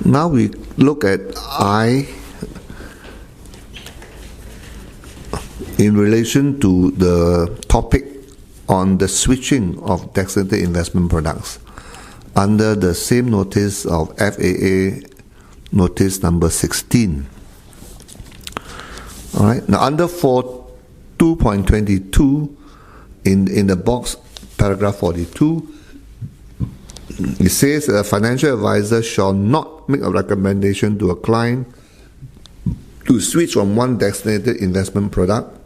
Now we look at I in relation to the topic on the switching of designated investment products under the same notice of FAA notice number 16. All right. Now under 2.22 in the box paragraph 42, it says a financial advisor shall not make a recommendation to a client to switch from one designated investment product.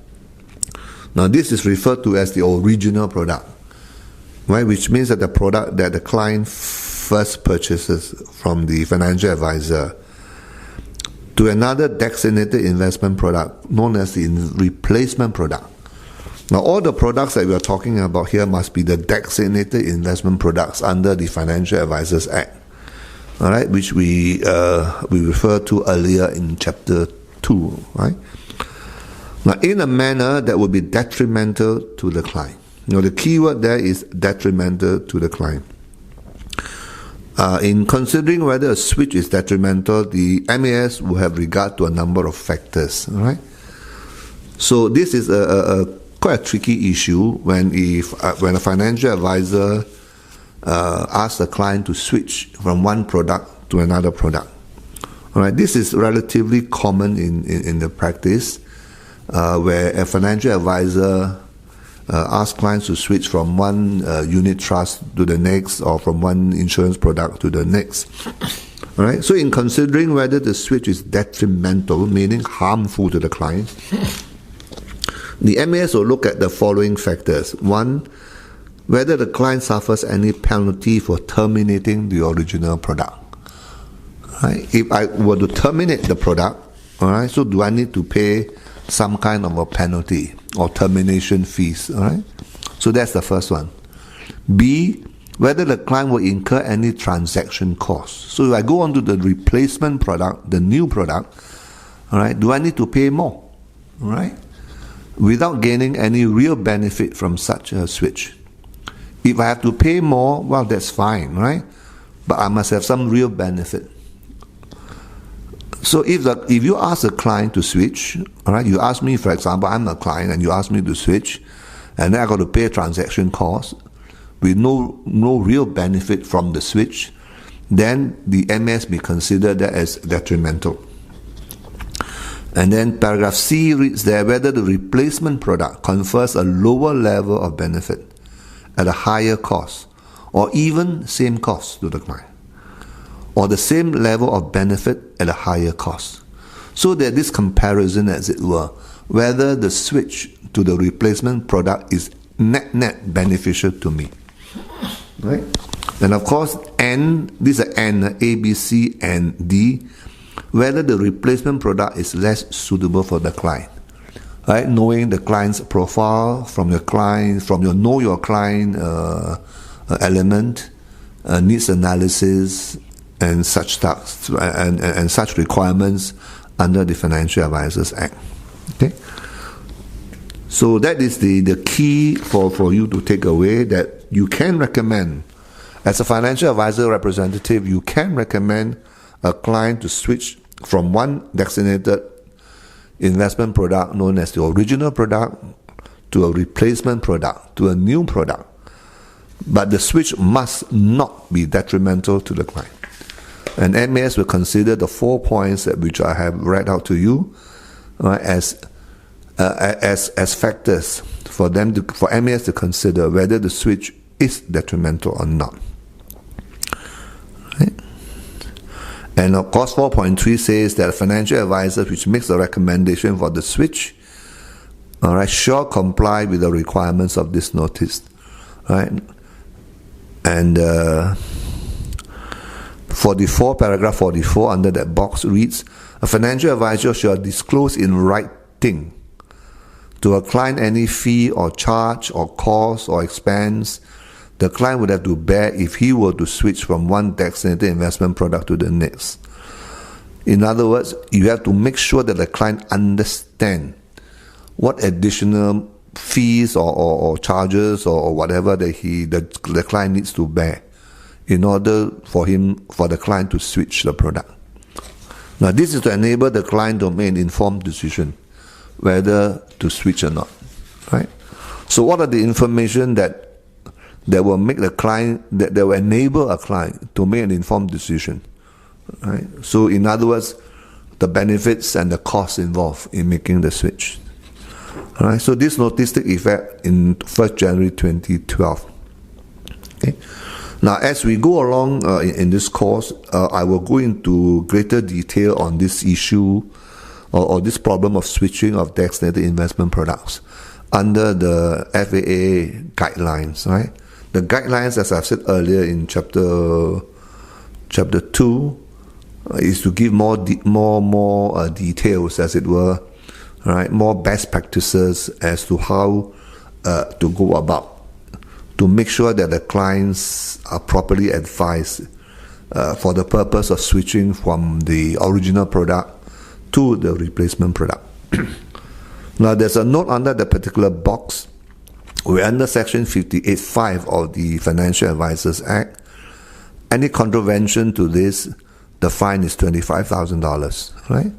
Now this is referred to as the original product, right? Which means that the product that the client first purchases from the financial advisor to another designated investment product known as the replacement product. Now all the products that we are talking about here must be the designated investment products under the Financial Advisors Act, all right, which we referred to earlier in chapter 2, right? Now, in a manner that would be detrimental to the client. The key word there is detrimental to the client. In considering whether a switch is detrimental, the MAS will have regard to a number of factors. All right. So this is quite a tricky issue when a financial advisor asks the client to switch from one product to another product. All right. This is relatively common in the practice. Where a financial advisor asks clients to switch from one unit trust to the next, or from one insurance product to the next. All right. So, in considering whether the switch is detrimental, meaning harmful to the client, the MAS will look at the following factors. One, whether the client suffers any penalty for terminating the original product. All right. If I were to terminate the product, all right, so do I need to pay some kind of a penalty or termination fees? All right. So that's the first one. B, whether the client will incur any transaction costs. So if I go on to the replacement product, the new product, all right, do I need to pay more? All right, without gaining any real benefit from such a switch. If I have to pay more, well, that's fine, right? But I must have some real benefit. So if you ask a client to switch, all right, you ask me, for example, I'm a client and you ask me to switch, and then I got to pay transaction costs with no real benefit from the switch, then the MAS may consider that as detrimental. And then paragraph C reads there, whether the replacement product confers a lower level of benefit at a higher cost, or even same cost to the client, or the same level of benefit at a higher cost. So that this comparison, as it were, whether the switch to the replacement product is net beneficial to me. Right? And of course, N, these are N, A, B, C, and D, whether the replacement product is less suitable for the client. Right? Knowing the client's profile from your client, from your know your client element, needs analysis, and such stuff, and such requirements under the Financial Advisors Act. Okay, so that is the key for you to take away, that you can recommend, as a financial advisor representative, you can recommend a client to switch from one designated investment product known as the original product to a replacement product, to a new product. But the switch must not be detrimental to the client. And MAS will consider the 4 points which I have read out to you as factors for MAS to consider whether the switch is detrimental or not. Right? And of course, 4.3 says that a financial advisor which makes a recommendation for the switch, all right, shall comply with the requirements of this notice. Right? And 44, paragraph 44, under that box reads, a financial advisor shall disclose in writing to a client any fee or charge or cost or expense the client would have to bear if he were to switch from one designated investment product to the next. In other words, you have to make sure that the client understands what additional fees or charges or whatever that the client needs to bear in order for the client to switch the product. Now, this is to enable the client to make an informed decision whether to switch or not, right? So, what are the information that will make the client, that will enable a client to make an informed decision, right? So, in other words, the benefits and the costs involved in making the switch. All right, so this notice took effect in 1st January 2012. Okay. Now, as we go along in this course, I will go into greater detail on this issue or this problem of switching of designated investment products under the FAA guidelines. Right, the guidelines, as I've said earlier in chapter 2, is to give more details, as it were, right? More best practices as to how to go about to make sure that the clients are properly advised for the purpose of switching from the original product to the replacement product. Now, there's a note under the particular box. We're under Section 58(5) of the Financial Advisors Act. Any contravention to this, the fine is $25,000, right?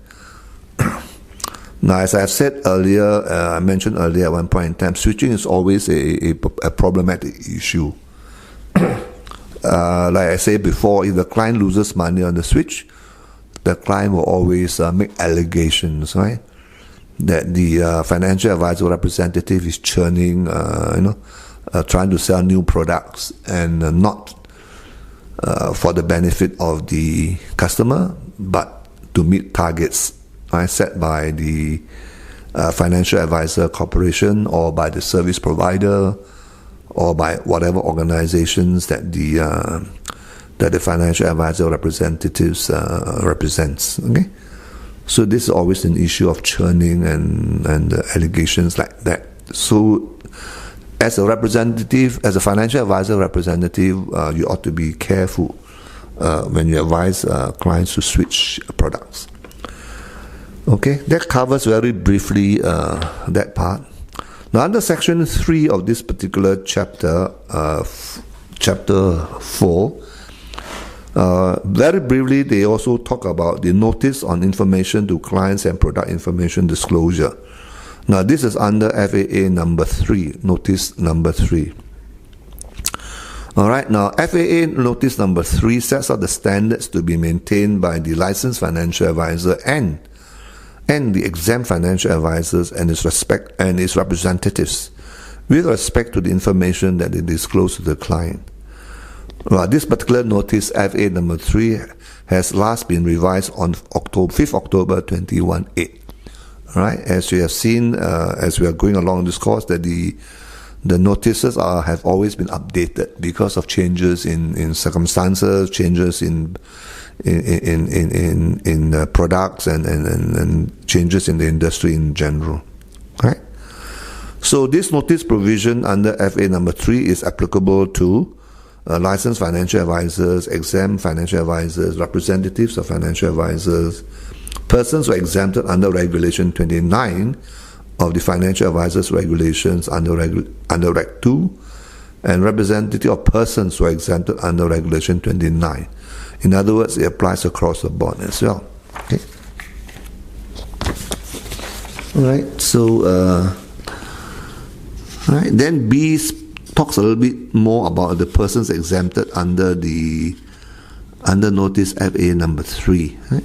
Now, as I've said earlier, I mentioned earlier at one point in time, switching is always a problematic issue. Like I said before, if the client loses money on the switch, the client will always make allegations, right? That the financial advisor representative is churning, trying to sell new products and not for the benefit of the customer, but to meet targets set by the financial advisor corporation or by the service provider or by whatever organizations that the financial advisor representatives represents. Okay, so this is always an issue of churning and allegations like that. So, as a representative, as a financial advisor representative, you ought to be careful when you advise clients to switch products. Okay, that covers very briefly that part. Now, under Section 3 of this particular chapter, Chapter 4, very briefly, they also talk about the notice on information to clients and product information disclosure. Now, this is under FAA number 3, notice number 3. All right, now FAA notice number 3 sets out the standards to be maintained by the licensed financial advisor and the exempt financial advisors and its representatives with respect to the information that they disclose to the client. Well, this particular notice, FA number 3, has last been revised on 5th October 2018. All right, as you have seen, as we are going along this course, that the notices have always been updated because of changes in circumstances, changes in products and changes in the industry in general. Right? So this notice provision under FA number 3 is applicable to licensed financial advisors, exempt financial advisors, representatives of financial advisors, persons who are exempted under Regulation 29 of the Financial Advisors Regulations under Reg 2, and representative of persons who are exempted under Regulation 29. In other words, it applies across the board as well. Okay. All right. So, then B talks a little bit more about the persons exempted under notice FA number 3. Right?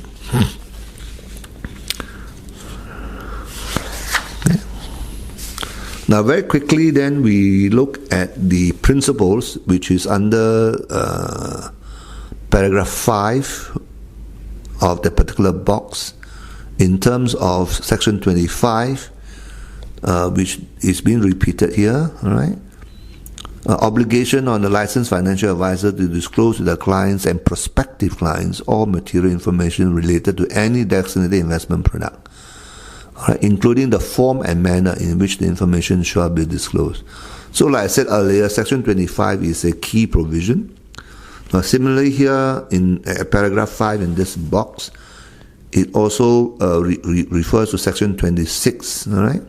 Okay. Now, very quickly, then we look at the principles, which is under paragraph 5 of the particular box, in terms of section 25, which is being repeated here. All right. Obligation on the licensed financial advisor to disclose to the clients and prospective clients all material information related to any designated investment product, all right, including the form and manner in which the information shall be disclosed. So, like I said earlier, section 25 is a key provision. Now, similarly here in paragraph 5 in this box, it also refers to section 26. All right.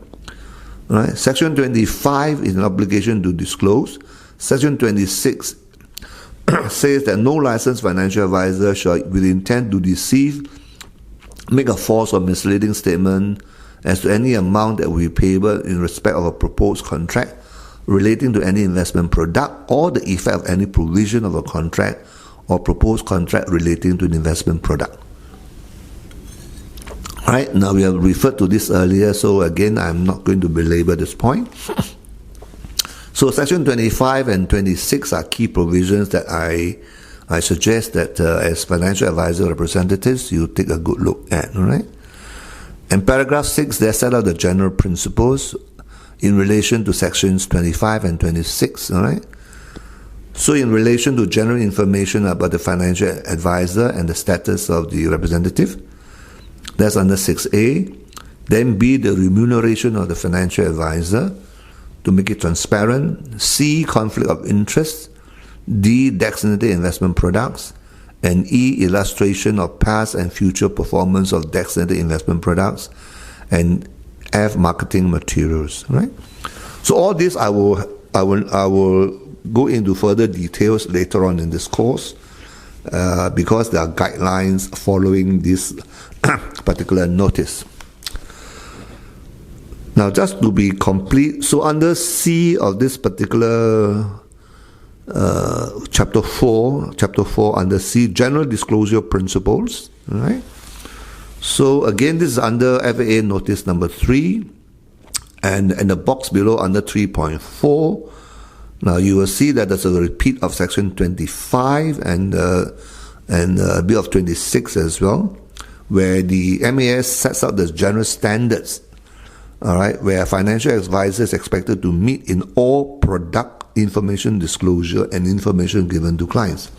All right. Section 25 is an obligation to disclose. Section 26 says that no licensed financial advisor shall, with intent to deceive, make a false or misleading statement as to any amount that will be payable in respect of a proposed contract relating to any investment product or the effect of any provision of a contract or proposed contract relating to an investment product. Right, now we have referred to this earlier, so again I'm not going to belabor this point. So section 25 and 26 are key provisions that I suggest that as financial advisor representatives you take a good look at. All right. In paragraph 6 they set out the general principles in relation to sections 25 and 26. All right. So in relation to general information about the financial advisor and the status of the representative, that's under 6A. Then B, the remuneration of the financial advisor to make it transparent. C, conflict of interest. D, designated investment products. And E, illustration of past and future performance of designated investment products. And F, marketing materials. Right. So all this I will go into further details later on in this course. Because there are guidelines following this particular notice. Now, just to be complete, so under C of this particular chapter 4 under C, general disclosure principles, right? So again, this is under FAA notice number 3, and the box below under 3.4. Now you will see that there's a repeat of section 25 and a bit of 26 as well, where the MAS sets out the general standards, all right, where a financial advisor is expected to meet in all product information disclosure and information given to clients.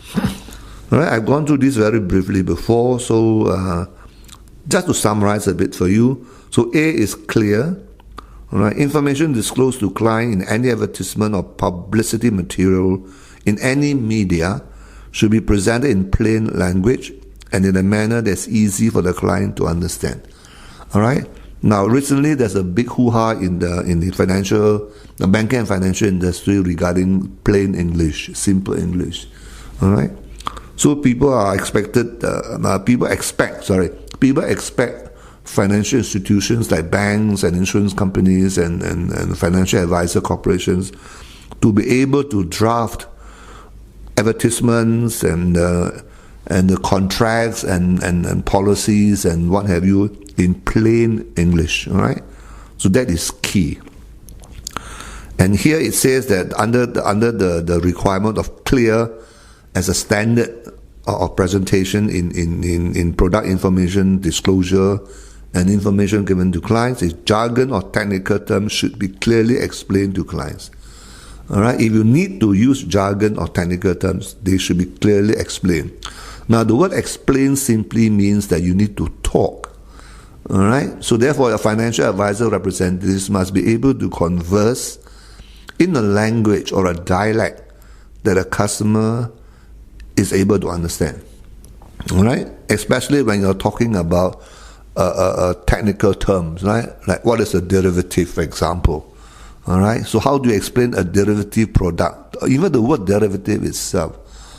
All right, I've gone through this very briefly before, so just to summarize a bit for you. So A is clear. All right, information disclosed to client in any advertisement or publicity material in any media should be presented in plain language and in a manner that's easy for the client to understand. All right. Now, recently there's a big hoo-ha in the banking and financial industry regarding plain English, simple English. All right. So people expect financial institutions like banks and insurance companies and financial advisor corporations to be able to draft advertisements and the contracts and policies and what have you in plain English. All right, so that is key. And here it says that under the requirement of clear as a standard of presentation in product information disclosure and information given to clients, is jargon or technical terms should be clearly explained to clients. All right, if you need to use jargon or technical terms, they should be clearly explained. Now, the word explain simply means that you need to talk. All right, so therefore, a financial advisor representative must be able to converse in a language or a dialect that a customer is able to understand. All right, especially when you're talking about technical terms, right? Like what is a derivative, for example? All right. So how do you explain a derivative product? Even the word derivative itself.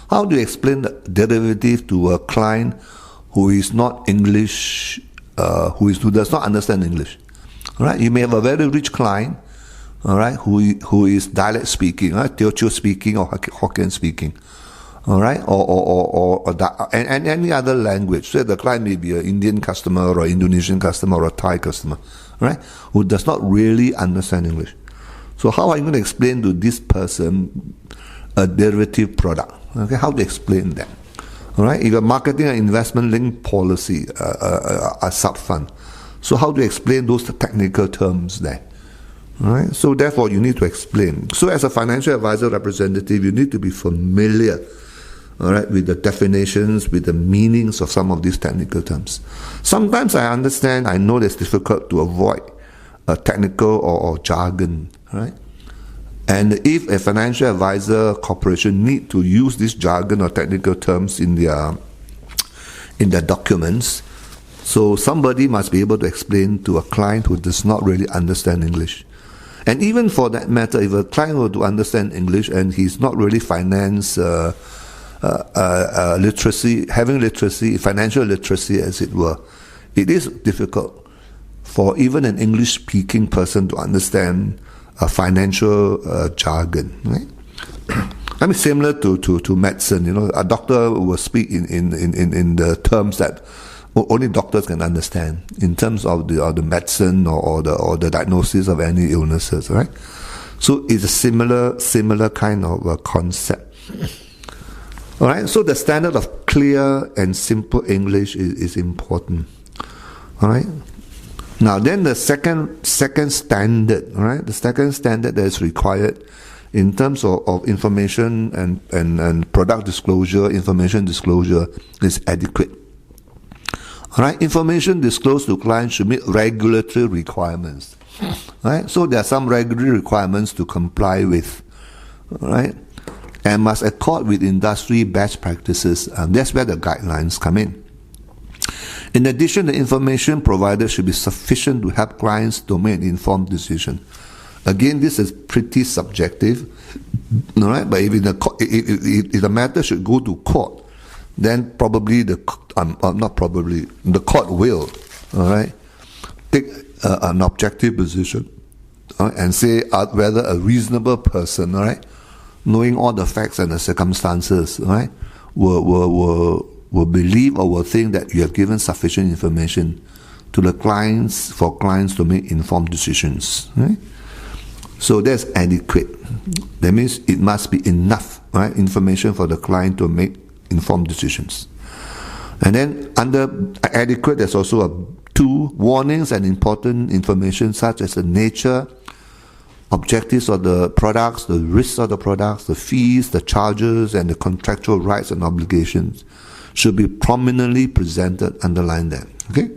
How do you explain the derivative to a client who is not English, who does not understand English? All right. You may have a very rich client, all right, who is dialect speaking, right? Teochew speaking or Hokkien speaking. All right, and any other language. So the client may be an Indian customer or Indonesian customer or a Thai customer, right, who does not really understand English. So how are you going to explain to this person a derivative product? Okay, how to explain that? All right, if you're marketing an investment-linked policy, a sub-fund, so how do you explain those technical terms there? All right, so therefore you need to explain. So as a financial advisor representative, you need to be familiar, all right, with the definitions, with the meanings of some of these technical terms. Sometimes I understand, I know it's difficult to avoid technical or jargon, right? And if a financial advisor corporation need to use this jargon or technical terms in their documents, so somebody must be able to explain to a client who does not really understand English. And even for that matter, if a client were to understand English and he's not really finance literacy, having literacy, financial literacy as it were, it is difficult for even an English-speaking person to understand financial jargon, right? I mean, similar to medicine, you know, a doctor will speak in the terms that only doctors can understand, in terms of the medicine or the diagnosis of any illnesses, right? So it's a similar kind of concept. All right. So the standard of clear and simple English is important. All right. Now then, the second standard, all right, the second standard that is required in terms of information and product disclosure, information disclosure, is adequate. All right, information disclosed to clients should meet regulatory requirements. Right, so there are some regulatory requirements to comply with. All right, and must accord with industry best practices. And that's where the guidelines come in. In addition, the information provided should be sufficient to help clients to make an informed decision. Again, this is pretty subjective, all right? But if the matter should go to court, then probably the court will, all right, take an objective position, and say whether a reasonable person, all right, knowing all the facts and the circumstances, all right, will believe or will think that you have given sufficient information to the clients for clients to make informed decisions, right? So that's adequate. That means it must be enough, right, information for the client to make informed decisions. And then under adequate, there's also two warnings and important information such as the nature, objectives of the products, the risks of the products, the fees, the charges, and the contractual rights and obligations should be prominently presented. Underline that. Okay?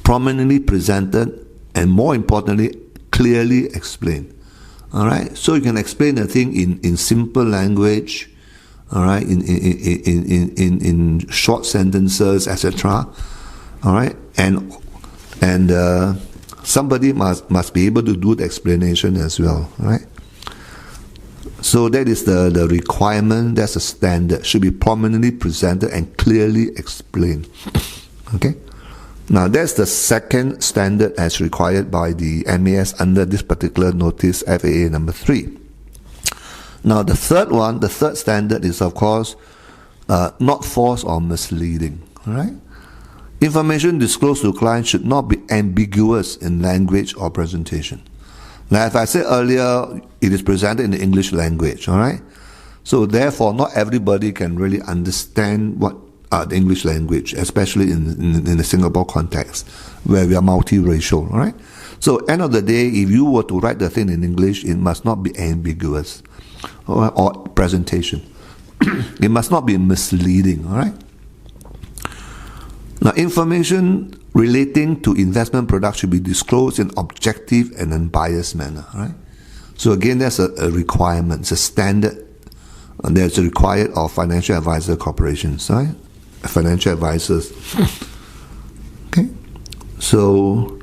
Prominently presented, and more importantly, clearly explained. All right? So you can explain the thing in simple language, all right, in short sentences, etc. All right? And somebody must be able to do the explanation as well, right? So that is the requirement. That's a standard. Should be prominently presented and clearly explained. Okay. Now that's the second standard as required by the MAS under this particular notice, FAA number 3. Now the third standard is of course not false or misleading. All right. Information disclosed to clients should not be ambiguous in language or presentation. Now, as I said earlier, it is presented in the English language, all right? So therefore, not everybody can really understand what the English language, especially in the Singapore context, where we are multiracial, all right? So end of the day, if you were to write the thing in English, it must not be ambiguous or presentation. It must not be misleading, all right? Now, information relating to investment products should be disclosed in objective and unbiased manner, right? So again, that's a requirement, it's a standard that's required of financial advisor corporations, right? Financial advisors. Okay. So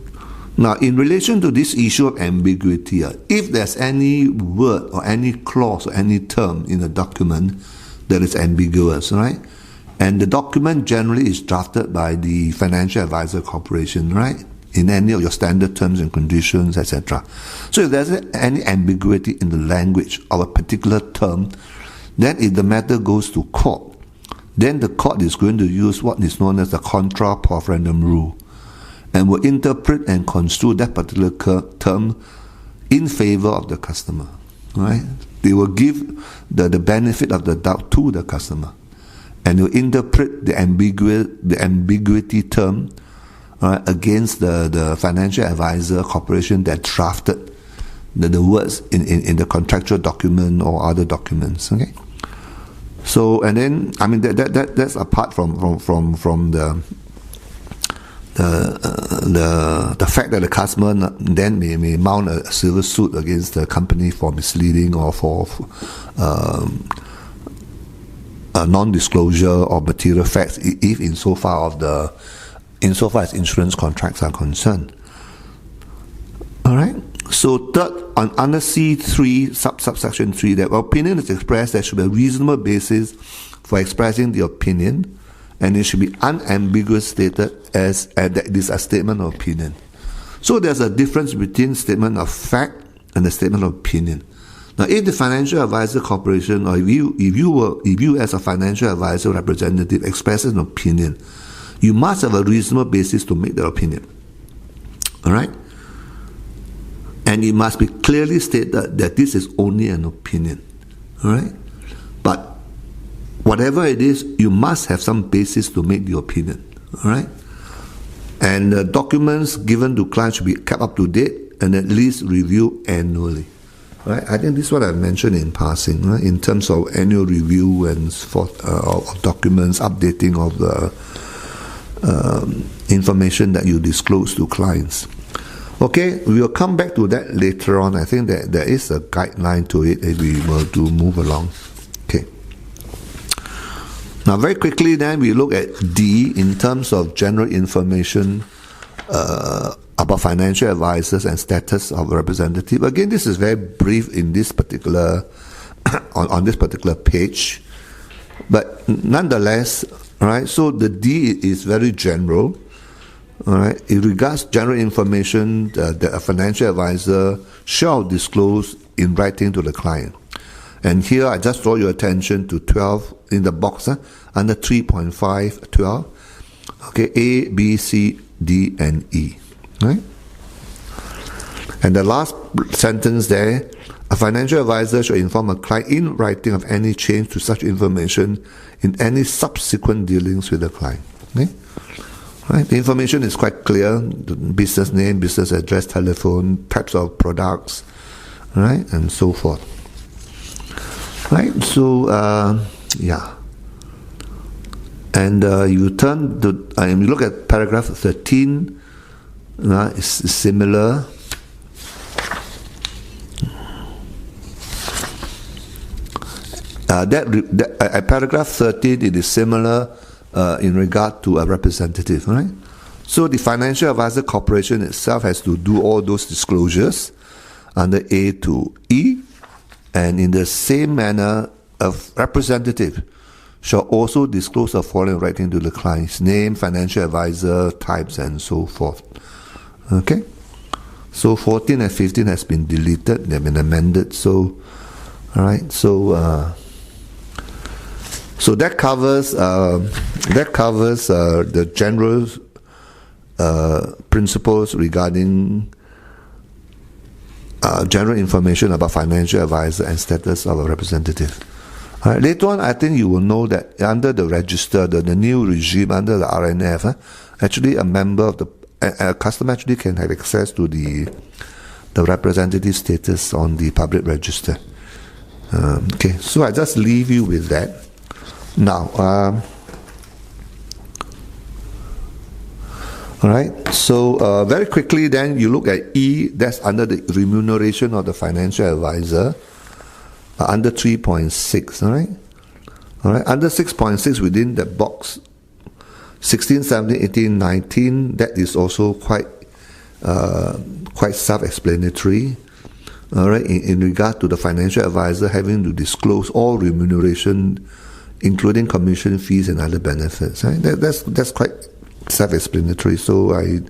now, in relation to this issue of ambiguity, if there's any word or any clause or any term in a document that is ambiguous, right? And the document generally is drafted by the Financial Advisor Corporation, right? In any of your standard terms and conditions, etc. So if there's any ambiguity in the language of a particular term, then if the matter goes to court, then the court is going to use what is known as the contra proferendum rule and will interpret and construe that particular term in favor of the customer, right? They will give the benefit of the doubt to the customer. And you interpret the ambiguity term against the financial advisor corporation that drafted the words in the contractual document or other documents. Okay. So and then I mean that's apart from the fact that the customer then may mount a civil suit against the company for misleading or for non-disclosure of material facts, if insofar as insurance contracts are concerned. All right. So third, under C3, subsection 3, that opinion is expressed, there should be a reasonable basis for expressing the opinion, and it should be unambiguous stated as that it is a statement of opinion. So there's a difference between statement of fact and the statement of opinion. Now, if the Financial Advisor Corporation, or if you as a financial advisor representative expresses an opinion, you must have a reasonable basis to make that opinion. All right? And it must be clearly stated that this is only an opinion. All right? But whatever it is, you must have some basis to make the opinion. All right? And the documents given to clients should be kept up to date and at least reviewed annually. Right? I think this is what I mentioned in passing, right? In terms of annual review and of documents, updating of the information that you disclose to clients. Okay, we will come back to that later on. I think that there is a guideline to it if we were to move along. Okay. Now, very quickly then, we look at D in terms of general information about financial advisors and status of representative. Again, this is very brief in this particular on this particular page, but nonetheless, right? So the D is very general. All right. In regards to general information that a financial advisor shall disclose in writing to the client. And here I just draw your attention to 12 in the box under 3.5, 12. Okay, A, B, C, D, and E. Right? And the last sentence there, a financial advisor should inform a client in writing of any change to such information in any subsequent dealings with the client. Okay? Right? The information is quite clear: the business name, business address, telephone, types of products, right, and so forth. Right? So, yeah. And you turn to, you look at paragraph 13. It's similar. Paragraph 13, it is similar in regard to a representative, right? So the Financial Advisor Corporation itself has to do all those disclosures under A to E, and in the same manner, a representative shall also disclose the following writing to the client's name, financial advisor, types, and so forth. Okay? So 14 and 15 has been deleted, they've been amended, so, alright, so that covers the general principles regarding general information about financial advisor and status of a representative. Right, later on, I think you will know that under the register, the new regime under the RNF, actually a member of a customer actually can have access to the representative status on the public register. Okay, so I just leave you with that. Now, all right, so very quickly then you look at E, that's under the remuneration of the financial advisor, under 3.6, all right? All right, under 6.6 within that box, 16, 17, 18, 19, that is also quite self-explanatory, all right, in regard to the financial advisor having to disclose all remuneration, including commission fees and other benefits. Right? That's quite self-explanatory, so I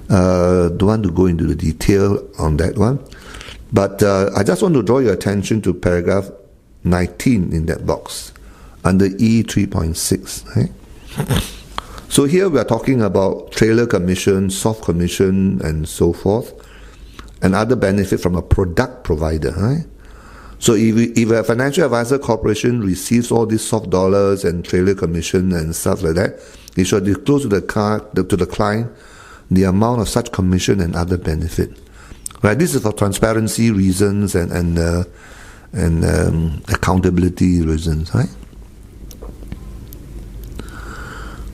don't want to go into the detail on that one. But I just want to draw your attention to paragraph 19 in that box, under E 3.6. Right? So here we are talking about trailer commission, soft commission, and so forth, and other benefit from a product provider. Right? So if a financial advisor corporation receives all these soft dollars and trailer commission and stuff like that, it should disclose to the client the amount of such commission and other benefit. Right? This is for transparency reasons and accountability reasons. Right?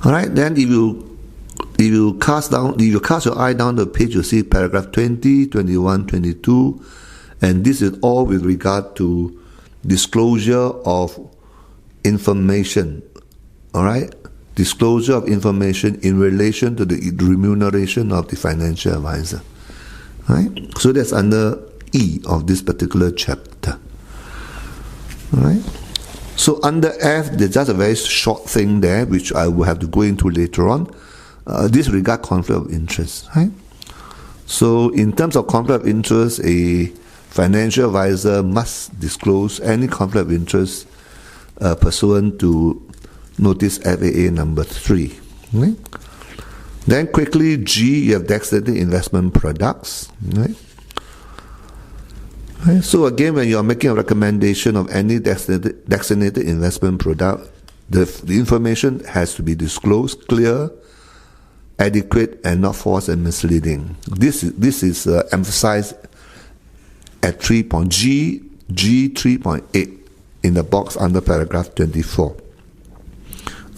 All right. Then if you cast your eye down the page, you see paragraph 20, 21, 22. And this is all with regard to disclosure of information, all right? Disclosure of information in relation to the remuneration of the financial advisor, Right? So that's under E of this particular chapter. Right? So under F, there's just a very short thing there, which I will have to go into later on. Disregard conflict of interest. Right? So in terms of conflict of interest, a financial advisor must disclose any conflict of interest pursuant to notice FAA number 3. Right? Then quickly, G, you have designated investment products. Right? Right? So again, when you are making a recommendation of any designated investment product, the information has to be disclosed, clear, adequate, and not false and misleading. This is emphasized at G 3.8 in the box under paragraph 24.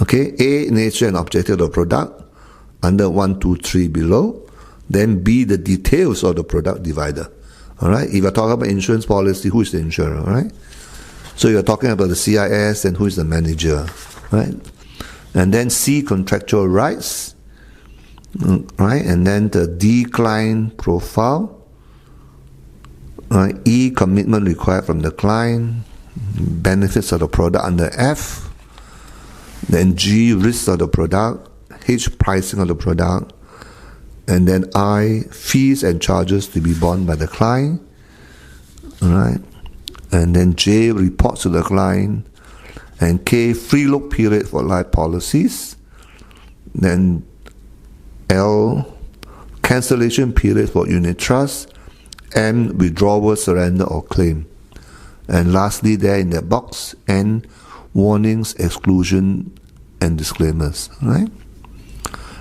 Okay, A, nature and objective of the product under 1, 2, 3 below. Then B, the details of the product divider. All right, if you're talking about insurance policy, who is the insurer? All right, so you're talking about the CIS, and who is the manager? Right, and then C, contractual rights. Right, and then the D, client profile. Right, E, commitment required from the client. Benefits of the product under F. Then G, risks of the product. H, pricing of the product. And then I, fees and charges to be borne by the client. All right. And then J, reports to the client. And K, free look period for life policies. Then L, cancellation period for unit trust. M, withdrawal, surrender, or claim. And lastly, there in that box, N, warnings, exclusion, and disclaimers. Right?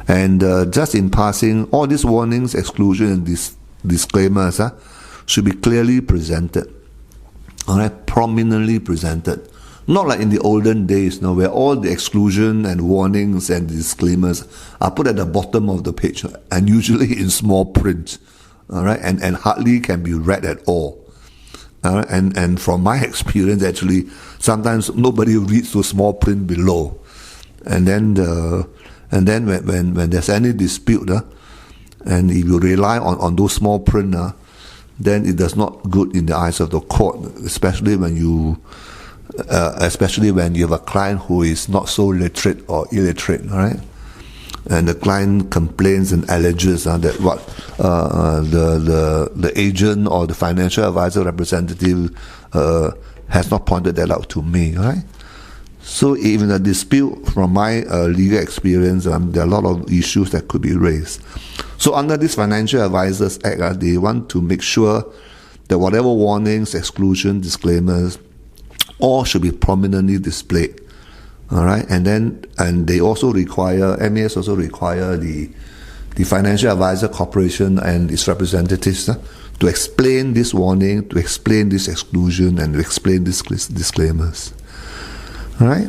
And just in passing, all these warnings, exclusion, and disclaimers should be clearly presented. All right, prominently presented. Not like in the olden days, where all the exclusion and warnings and disclaimers are put at the bottom of the page, and usually in small print. All right, and hardly can be read at all. And from my experience, actually, sometimes nobody reads the small print below, and then when there's any dispute, and if you rely on those small print, then it does not good in the eyes of the court, especially when you have a client who is not so literate or illiterate, right? And the client complains and alleges that what the agent or the financial advisor representative has not pointed that out to me, right? So even a dispute, from my legal experience, there are a lot of issues that could be raised. So under this Financial Advisors Act, they want to make sure that whatever warnings, exclusion, disclaimers, all should be prominently displayed. All right, and they also require, MAS also require the Financial Advisor Corporation and its representatives to explain this warning, to explain this exclusion, and to explain these disclaimers. All right,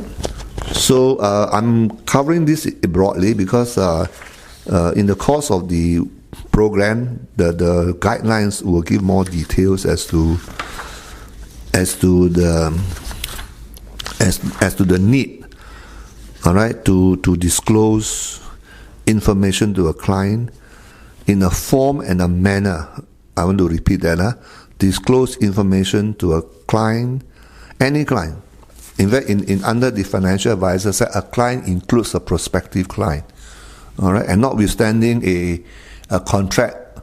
so I'm covering this broadly because in the course of the program, the guidelines will give more details as to the need. All right, to disclose information to a client in a form and a manner. I want to repeat that. Disclose information to a client, any client. In fact, in under the Financial Advisor Act, a client includes a prospective client. All right, and notwithstanding a contract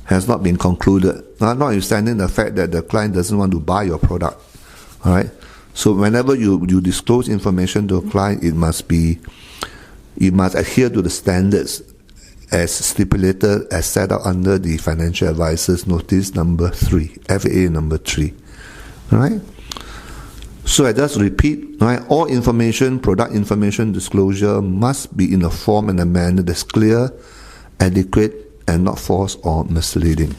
has not been concluded, notwithstanding the fact that the client doesn't want to buy your product. All right. So whenever you disclose information to a client, it must adhere to the standards as stipulated, as set out under the Financial Advisors Notice number 3, FAA number 3. All right. So I just repeat, right? All information, product information disclosure must be in a form and a manner that's clear, adequate, and not false or misleading.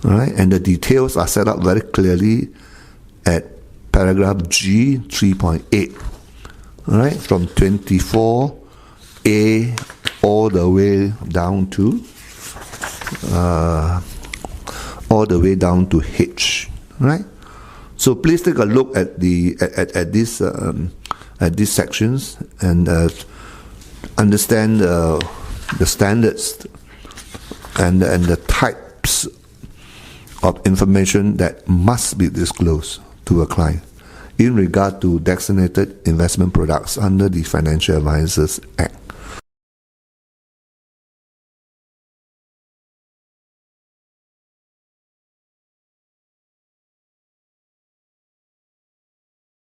All right. And the details are set out very clearly at paragraph G 3.8, all right, from 24A all the way down to H, right? So please take a look at these sections and understand the standards and the types of information that must be disclosed to a client in regard to designated investment products under the Financial Advisors Act.